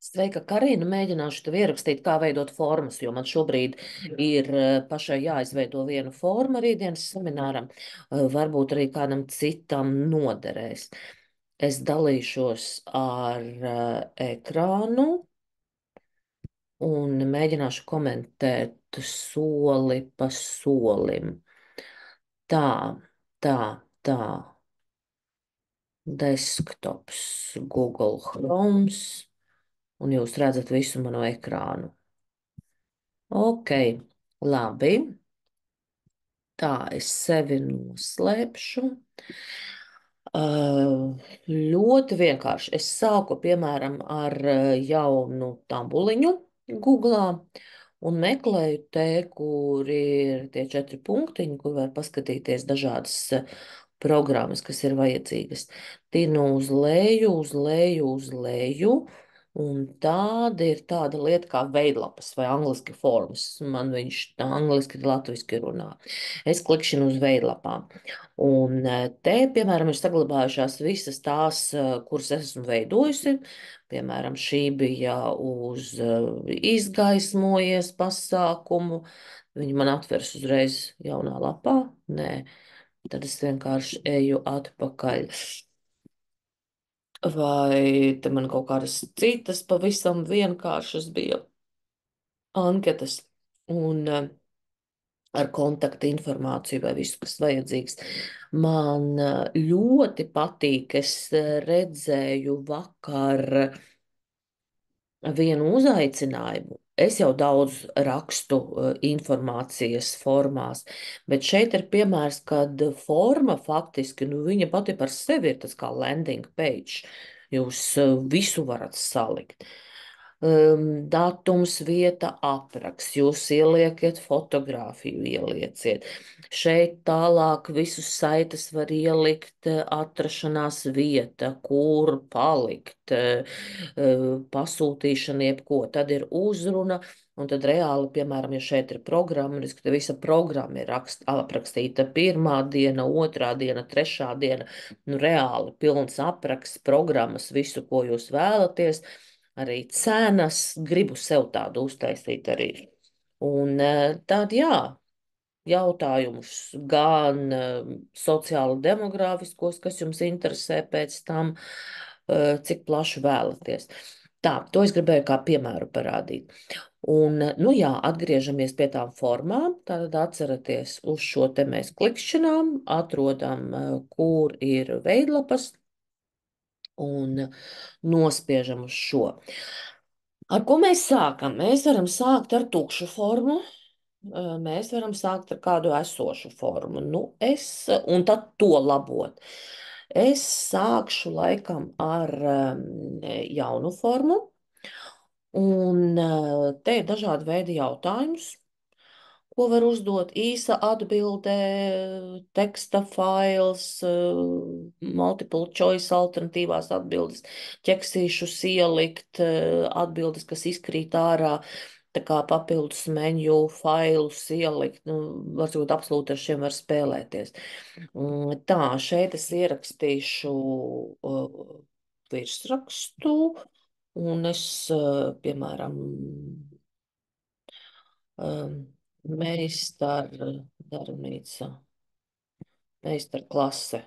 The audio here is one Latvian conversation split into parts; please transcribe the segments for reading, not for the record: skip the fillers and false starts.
Sveika, Karina. Mēģināšu tev ierakstīt, kā veidot formas, jo man šobrīd ir pašai jāizveido viena forma rītdienas semināram. Varbūt arī kādam citam noderēs. Es dalīšos ar ekrānu un mēģināšu komentēt soli pa solim. Tā, tā, tā. Desktops, Google Chromes, un jūs redzat visu manu ekrānu. Ok, labi. Tā es sevi noslēpšu. Ļoti vienkārši. Es sāku, piemēram, ar jaunu tambuliņu Googlā un meklēju te, kur ir tie 4 punktiņi, kur var paskatīties dažādas programmas, kas ir vajadzīgas. Tinu uz leju, uz leju, uz leju. Un tāda ir tāda lieta kā veidlapas vai angliski formas. Man viņš tā angliski, latviski runā. Es klikšķinu uz veidlapām. Un te, piemēram, ir saglabājušās visas tās, kuras es esmu veidojusi. Piemēram, šī bija uz izgaismojies pasākumu. Viņi man atvers uzreiz jaunā lapā. Nē, tad es vienkārši eju atpakaļ. Vai te man kaut kādas citas pavisam vienkāršas bija anketas. Un ar kontaktu informāciju vai visu, kas vajadzīgs. Man ļoti patīk, es redzēju vakar vienu uzaicinājumu. Es jau daudz rakstu informācijas formās, bet šeit ir piemērs, kad forma faktiski, nu, viņa pati par sevi ir tas kā landing page. Jūs visu varat salikt. Datums, vieta, apraksts. Jūs ieliekat fotografiju, ielieciet. Šeit tālāk visus saites var ielikt, atrašanās vieta, kur palikt, pasūtīšana, jebko. Tad ir uzruna, un tad reāli, piemēram, ja šeit ir programma, tad visa programma ir aprakstīta pirmā diena, otrā diena, trešā diena. Nu, reāli pilns apraksts, programmas, visu, ko jūs vēlaties. Arī cenas, gribu sev tādu uztaisīt arī. Un tad, jā, jautājumus gan sociāli demogrāfiskos, kas jums interesē pēc tam, cik plaši vēlaties. Tā, to es gribēju kā piemēru parādīt. Un, nu jā, atgriežamies pie tām formām. Tātad atceraties, uz šo te mēs klikšķinām, atrodam, kur ir veidlapas un nospiežam uz šo. Ar ko mēs sākam? Mēs varam sākt ar tukšu formu, mēs varam sākt ar kādu esošu formu. Nu, un tad to labot. Es sākšu laikam ar jaunu formu, un te ir dažādi veidi jautājumus, ko var uzdot. Īsa atbilde, teksta fails, multiple choice alternatīvās atbildes, ķeksīšus ielikt, atbildes, kas izkrīt ārā. Tā kā papildus menu failus ielikt, nu, varbūt absolūti ar šiem var spēlēties. Tā, šeit es ierakstīšu virsrakstu, un es, piemēram, meistar darbnīca, meistar klase.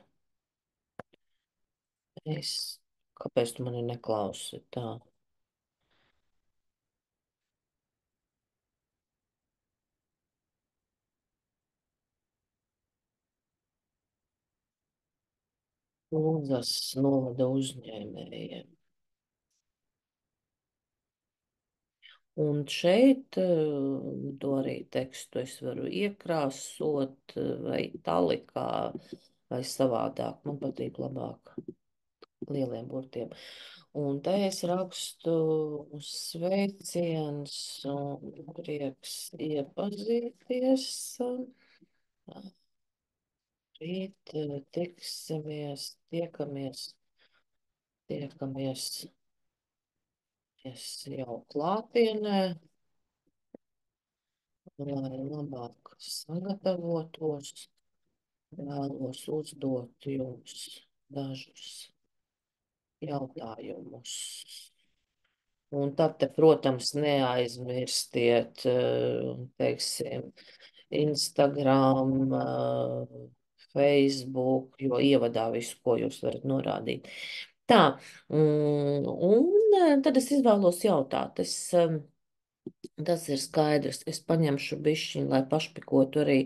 Es, kāpēc tu mani neklausi? Tā. Lūdzas novada uzņēmējiem. Un šeit to arī tekstu es varu iekrāsot vai talikā vai savādāk. Man patīk labāk lieliem burtiem. Un te es rakstu sveiciens un prieks iepazīties. Rīt tiekamies es jau klātienē, lai labāk sagatavotos. Vēlos uzdot jums dažus jautājumus. Un tad, te, protams, neaizmirstiet, teiksim, Instagram, Facebook, jo ievadā visu, ko jūs varat norādīt. Tā, un tad es izvēlos jautāt. Tas ir skaidrs. Es paņemšu bišķiņu, lai pašpikotu arī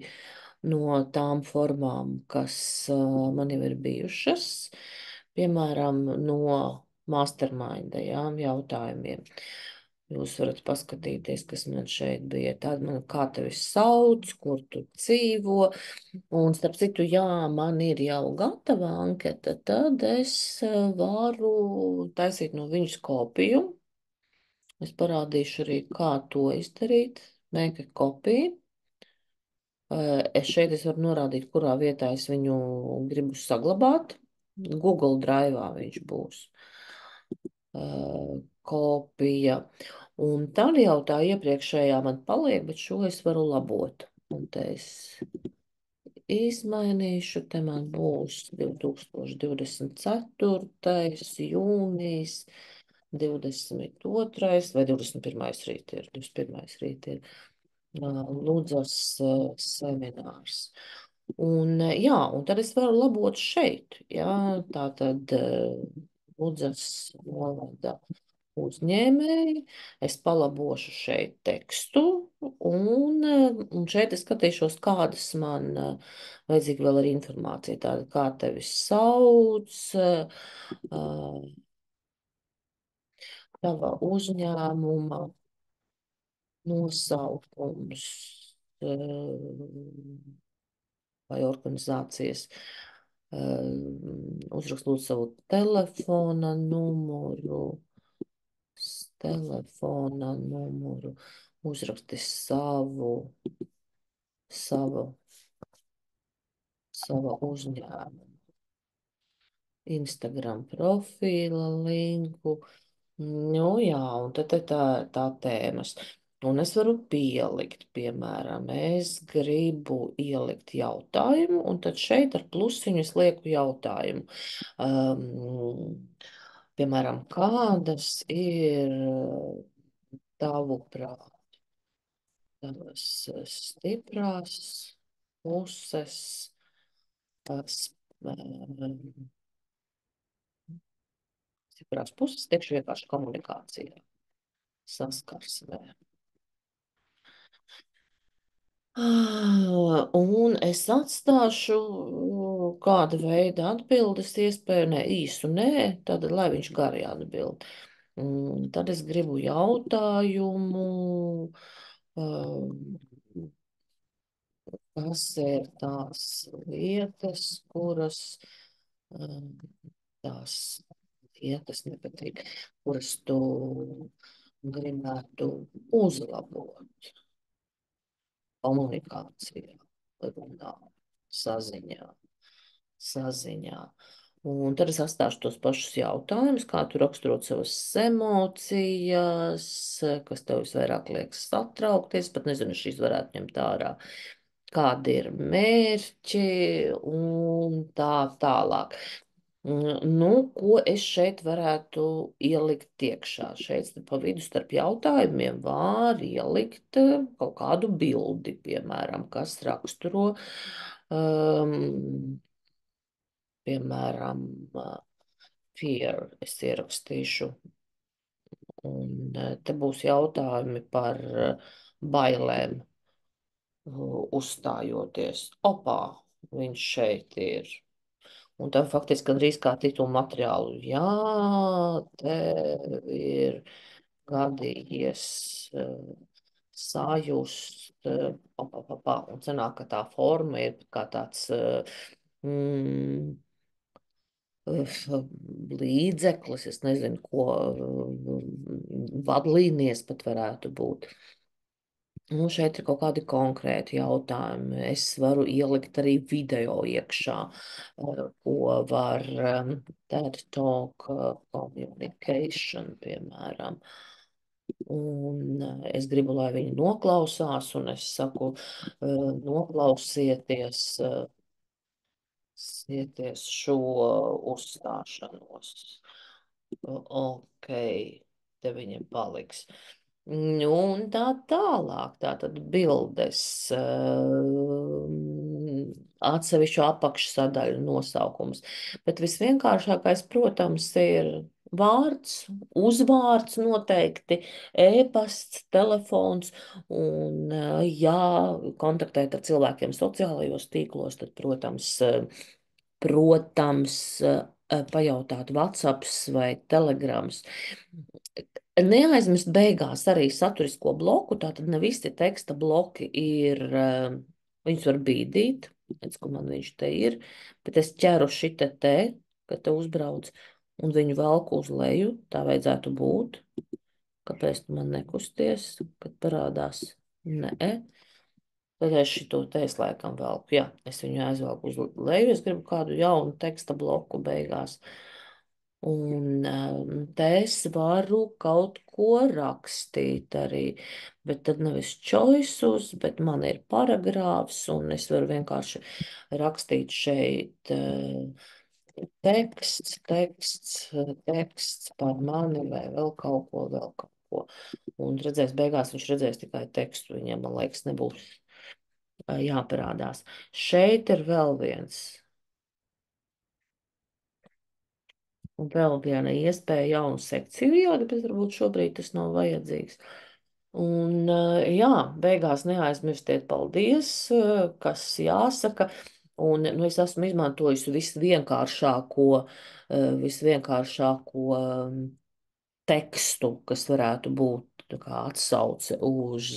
no tām formām, kas man jau ir bijušas. Piemēram, no mastermindajām jautājumiem. Jūs varat paskatīties, kas man šeit bija. Tāda man, kā tevi sauc, kur tu dzīvo. Un, starp citu, jā, man ir jau gatava anketa, tad es varu taisīt no viņas kopiju. Es parādīšu arī, kā to izdarīt. Make a copy. Es varu norādīt, kurā vietā es viņu gribu saglabāt. Google Drive viņš būs. Kopija. Un tad jau tā iepriekšējā man paliek, bet šo es varu labot. Un te es izmainīšu, te man būs 2024. jūnijas, 22. vai 21. rīt ir, 21. rīt ir Ludzas seminārs. Un, jā, un tad es varu labot šeit, jā, tā tad Ludzas novada uzņēmēji, es palabošu šeit tekstu, un šeit es skatīšos, kādas man vajadzīga vēl ir informācija, tāda kā tevi sauc, tava uzņēmuma nosaukums vai organizācijas. Uzrakst lūdzu savu telefona numuru, uzraksti savu, savu uzņēmumu, Instagram profīla linku. Nu jā, un tad tā tēmas. Un es varu pielikt, piemēram, es gribu ielikt jautājumu, un tad šeit ar plusiņu es lieku jautājumu. Piemēram, kādas ir tavuprāt tavas stiprās puses, tas stiprās puses, teikšu vienkārši komunikācijā, saskarsmē. Un es atstāšu kāda veida atbildes iespēju, ne īsu, nē, tad, lai viņš gari atbild. Tad es gribu jautājumu, kas ir tās lietas, kuras, tās lietas nepatīk, kuras tu gribētu uzlabot komunikācijā, runā, saziņā, saziņā. Un tad es atstāšu tos pašus jautājumus, kā tu raksturot savas emocijas, kas tev visvairāk liekas satraukties, pat nezinu, šīs varētu ņemt ārā, kādi ir mērķi un tā tālāk. Nu, ko es šeit varētu ielikt iekšā? Šeit pa vidu starp jautājumiem var ielikt kaut kādu bildi, piemēram, kas raksturo, piemēram, fear. Es ierakstīšu, un te būs jautājumi par bailēm uzstājoties. Opā, viņš šeit ir. Un tam faktiski gandrīz kā titulu materiālu. Jā, tev ir gadījies sajust, un sanāk, ka tā forma ir kā tāds līdzeklis, es nezinu, ko vadlīnijas pat varētu būt. Nu, šeit ir kaut kādi konkrēti jautājumi. Es varu ielikt arī video iekšā, ko var TED Talk communication, piemēram. Un es gribu, lai viņi noklausās, un es saku, noklausieties šo uzstāšanos. Ok, te viņam paliks. Nu, un tā tālāk, tā tad bildes, atsevišķu apakšsadaļu nosaukums. Bet visvienkāršākais, protams, ir vārds, uzvārds noteikti, e-pasts, telefons, un, ja kontaktēt ar cilvēkiem sociālajos tīklos, tad, protams, pajautāt WhatsApps vai Telegrams. Neaizmirst beigās arī saturisko bloku, tātad ne visi teksta bloki ir, viņus var bīdīt, redz, ka man viņš te ir, bet es ķeru šite te, kad te uzbrauc, un viņu velku uz leju, tā vajadzētu būt. Kāpēc tu man nekusties, kad parādās? Nē. Tad es šito te es laikam velku. Jā, es viņu aizvelku uz leju. Es gribu kādu jaunu teksta bloku beigās. Un te es varu kaut ko rakstīt arī. Bet tad nevis choices, bet man ir paragrāfs, un es varu vienkārši rakstīt šeit teksts par mani vai vēl kaut ko, vēl kaut ko. Un redzēs, beigās viņš redzēs tikai tekstu. Viņam, man liekas, nebūs jāparādās. Šeit ir vēl viena iespēja jaunu sekciju ielikt, bet varbūt šobrīd tas nav vajadzīgs. Un, jā, beigās neaizmirstiet paldies, kas jāsaka. Un, nu, es esmu izmantojis visvienkāršāko tekstu, kas varētu būt tā kā atsauce uz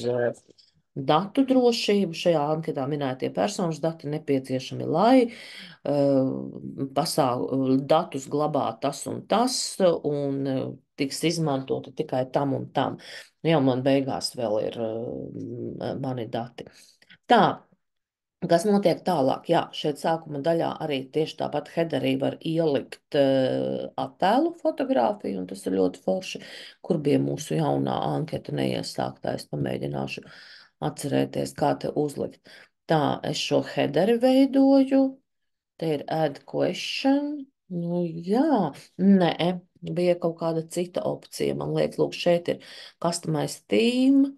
datu drošību. Šajā anketā minētie personas dati nepieciešami, lai datus glabā tas un tas, un tiks izmantota tikai tam un tam. Nu, jau man beigās vēl ir mani dati. Tā, kas notiek tālāk? Jā, šeit sākuma daļā arī tieši tāpat headerī var ielikt attēlu fotografiju, un tas ir ļoti forši, kur bija mūsu jaunā anketa neiesāktā. Es pamēģināšu atcerēties, kā te uzlikt. Tā, es šo headeri veidoju, te ir add question, nu jā, nē, bija kaut kāda cita opcija, man liekas, lūk, šeit ir customize theme,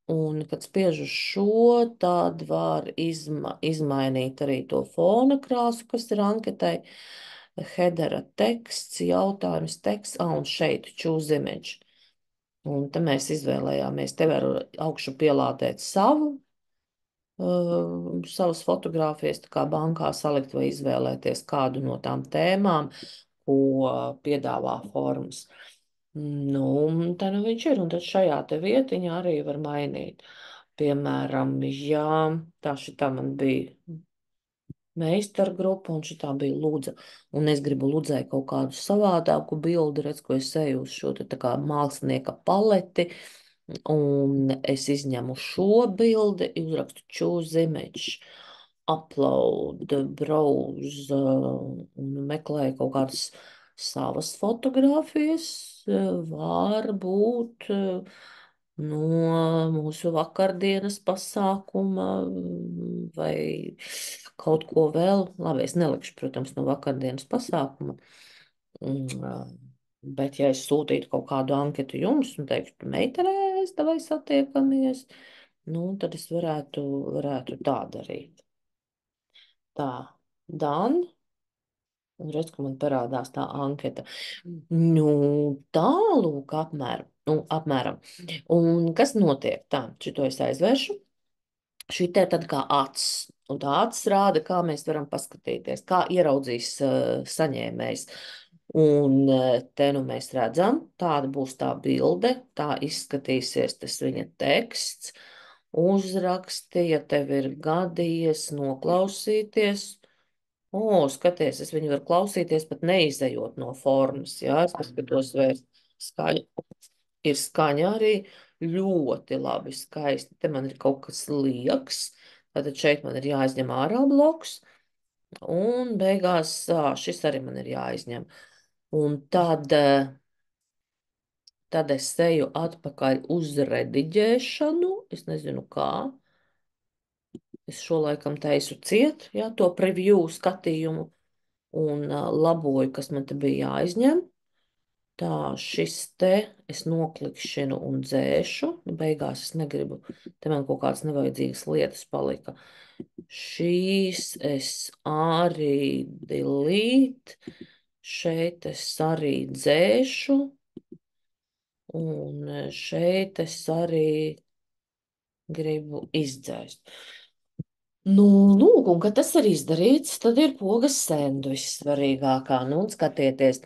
un, kad spiežu šo, tad var izmainīt arī to fona krāsu, kas ir anketai. Headera teksts, jautājums teksts, un šeit choose image. Un te mēs izvēlējāmies, te var augšu pielādēt savas fotogrāfijas, tā kā bankā salikt vai izvēlēties kādu no tām tēmām, ko piedāvā formas. Nu, tā nu viņš ir, un tad šajā te vietiņā arī var mainīt. Piemēram, jā, tā šitā man bija meistara grupa, un šitā bija Lūdza. Un es gribu Lūdzai kaut kādu savādāku bildi, redz, ko es eju uz šo te tā kā mākslinieka paleti, un es izņemu šo bildi, uzrakstu choose image, upload, browse, un meklēju kaut kādas savas fotogrāfijas, varbūt no mūsu vakardienas pasākuma vai kaut ko vēl. Labi, es nelikšu, protams, no vakardienas pasākuma. Bet, ja es sūtītu kaut kādu anketu jums un teiktu, meitenēs, vai satiekamies, nu, tad es varētu tā darīt. Tā, Dan, un redz, ka man parādās tā anketa. Nu, tālūk, apmēram. Un kas notiek? Tā, šito es aizvēršu. Šī te ir tad kā acs, un tā acs rāda, kā mēs varam paskatīties, kā ieraudzīs saņēmējs. Un te nu mēs redzam, tāda būs tā bilde, tā izskatīsies tas viņa teksts, uzraksti, ja tev ir gadījies noklausīties. O, skaties, es viņu varu klausīties, pat neizejot no formas, jā, es paskatos, vai ir skaņa arī ļoti labi, skaisti. Te man ir kaut kas liekas, tātad šeit man ir jāizņem ārā bloks, un beigās šis arī man ir jāizņem. Un tad es eju atpakaļ uz rediģēšanu, es nezinu kā. Es šo laikam taisu ciet, jā, to preview skatījumu un laboju, kas man te bija jāizņem. Tā, šis te es noklikšķinu un dzēšu. Nu, beigās es negribu. Te man kaut kādas nevajadzīgas lietas palika. Šīs es arī delete. Šeit es arī dzēšu. Un šeit es arī gribu izdzēst. Nu, lūk, un kad tas ir izdarīts, tad ir pogas sendvičs svarīgākā. Nu, un skatieties,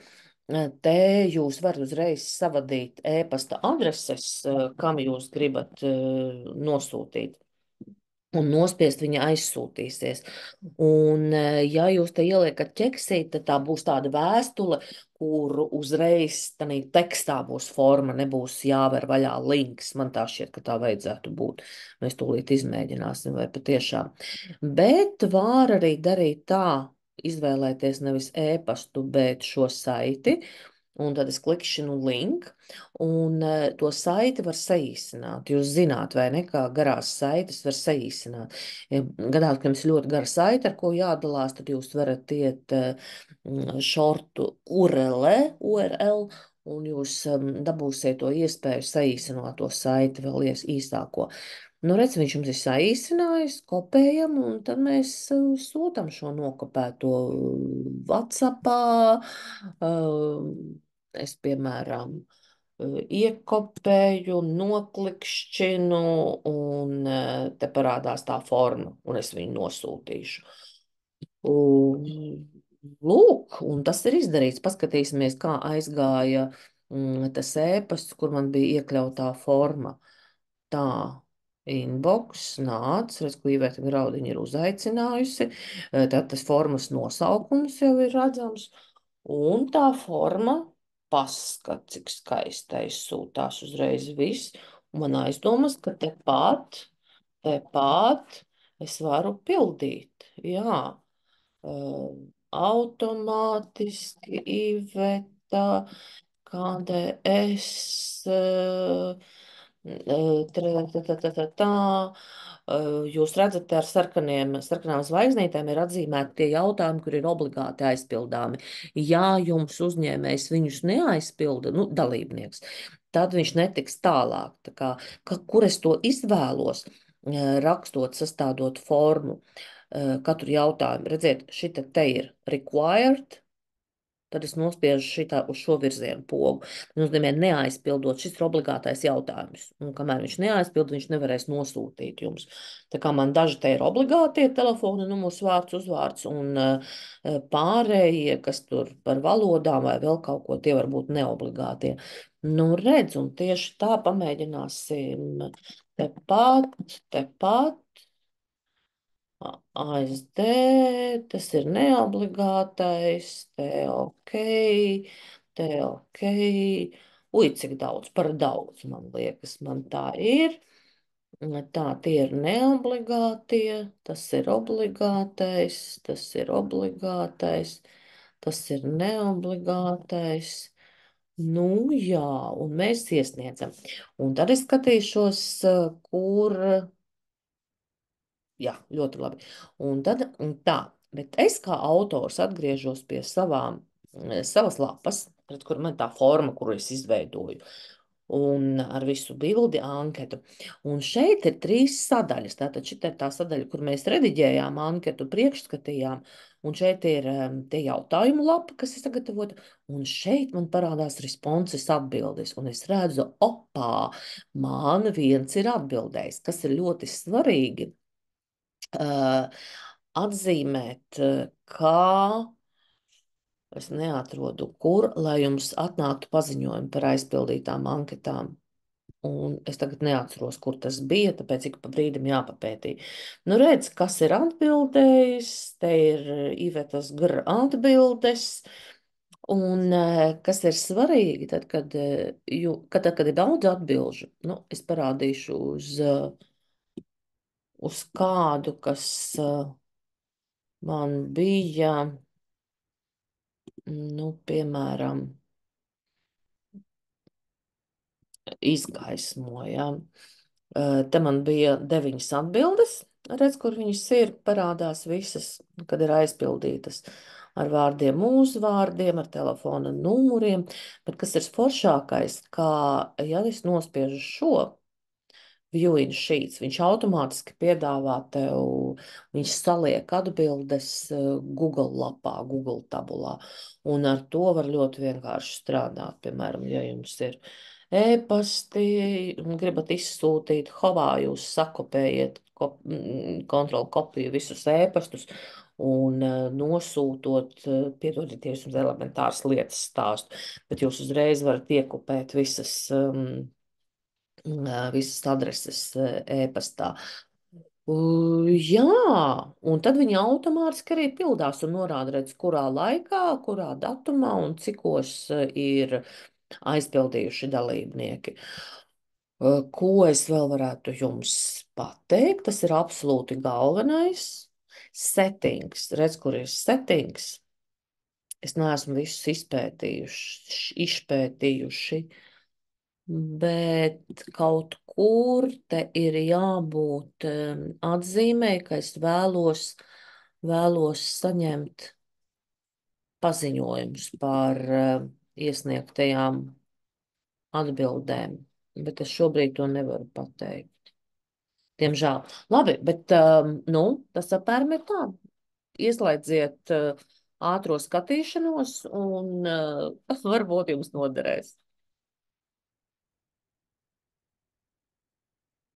te jūs varat uzreiz savadīt e-pasta adreses, kam jūs gribat nosūtīt. Un nospiest viņa aizsūtīsies. Un, ja jūs te ieliekat ķeksīt, tad tā būs tāda vēstule, kur uzreiz tādā tekstā būs forma, nebūs jāver vaļā links. Man tā šķiet, ka tā vajadzētu būt. Mēs tūlīt izmēģināsim, vai patiešām. Bet var arī darīt tā, izvēlēties nevis e-pastu, bet šo saiti. Un tad es klikšķinu link, un to saiti var saīsināt. Jūs zināt, vai ne, kā garās saites var saīsināt. Ja gadās, ka jums ir ļoti gara saite, ar ko jādalās, tad jūs varat iet šortu URL, un jūs dabūsiet to iespēju saīsināt to saiti vēl īsāko. Nu, redz, viņš jums ir saīsinājis, kopējam, un tad mēs sūtam šo nokopēto WhatsAppā. Es, piemēram, iekopēju, noklikšķinu, un te parādās tā forma, un es viņu nosūtīšu. Un, lūk, un tas ir izdarīts. Paskatīsimies, kā aizgāja tas ēpasts, kur man bija iekļautā forma. Tā, inbox nāc, redz, ko Iveta Graudiņa ir uzaicinājusi. Tad tas formas nosaukums jau ir redzams. Un tā forma paskat, cik skaistais sūtās uzreiz viss. Un man aizdomas, ka tepat es varu pildīt. Jā, automātiski Iveta, KDS, jūs redzat, ar sarkanām zvaigznītēm ir atzīmēti tie jautājumi, kur ir obligāti aizpildāmi. Ja jums uzņēmējs viņus neaizpilda, nu, dalībnieks, tad viņš netiks tālāk. Tā kā, kur es to izvēlos, rakstot, sastādot formu, katru jautājumu. Redziet, šita te ir required, tad es nospiežu šitā uz šo virzienu pogu. Tas nozīmē, neaizpildot, šis ir obligātais jautājums. Un kamēr viņš neaizpild, viņš nevarēs nosūtīt jums. Tā kā man daži te ir obligātie telefona numurs, vārds, uzvārds, un pārējie, kas tur par valodām vai vēl kaut ko, tie var būt neobligātie. Nu, redz, un tieši tā pamēģināsim tepat. ASD, tas ir neobligātais, te ok, te ok. Ui, cik daudz, par daudz, man liekas, man tā ir. Tā, tie ir neobligātie, tas ir obligātais, tas ir obligātais, tas ir neobligātais. Nu, jā, un mēs iesniedzam. Un tad es skatīšos, kur. Jā, ļoti labi. Un tā, bet es kā autors atgriežos pie savas lapas, pret kur man tā forma, kuru es izveidoju, un ar visu bildi, anketu. Un šeit ir 3 sadaļas. Tātad šī ir tā sadaļa, kur mēs rediģējām anketu, priekšskatījām, un šeit ir tie jautājumu lapa, kas ir sagatavota, un šeit man parādās responses atbildes, un es redzu, opā, man viens ir atbildējis, kas ir ļoti svarīgi atzīmēt, kā es neatrodu, kur, lai jums atnāktu paziņojumi par aizpildītām anketām. Un es tagad neatceros, kur tas bija, tāpēc ik pa brīdim jāpapētī. Nu, redz, kas ir atbildējis, te ir Ivetas atbildes. Un kas ir svarīgi, tad, kad ir daudz atbilžu, nu, es parādīšu uz kādu, kas man bija, nu, piemēram, izgaismoja. Te man bija 9 atbildes, redz, kur viņas ir, parādās visas, kad ir aizpildītas. ar vārdiem, uzvārdiem, ar telefona numuriem, bet kas ir foršākais, kā, ja es nospiežu šo, viewing sheets. Viņš automātiski piedāvā tev, viņš saliek atbildes Google lapā, Google tabulā. Un ar to var ļoti vienkārši strādāt. Piemēram, ja jums ir e-pasti un gribat izsūtīt, hovā jūs sakopējiet kontrolu kopiju visus e-pastus un nosūtot, piedodiet, ja jums elementāras lietas stāstu, bet jūs uzreiz varat iekopēt visas adreses e-pastā. Jā, un tad viņi automātiski arī pildās un norāda, redz, kurā laikā, kurā datumā un cikos ir aizpildījuši dalībnieki. Ko es vēl varētu jums pateikt? Tas ir absolūti galvenais. Settings, redz, kur ir settings. Es neesmu visus izpētījuši, bet kaut kur te ir jābūt atzīmei, ka es vēlos saņemt paziņojumus par iesniegtajām atbildēm, bet es šobrīd to nevaru pateikt. Diemžēl. Labi, bet nu, tas apmēram ir tā. Ieslēdziet ātro skatīšanos un varbūt jums noderēs.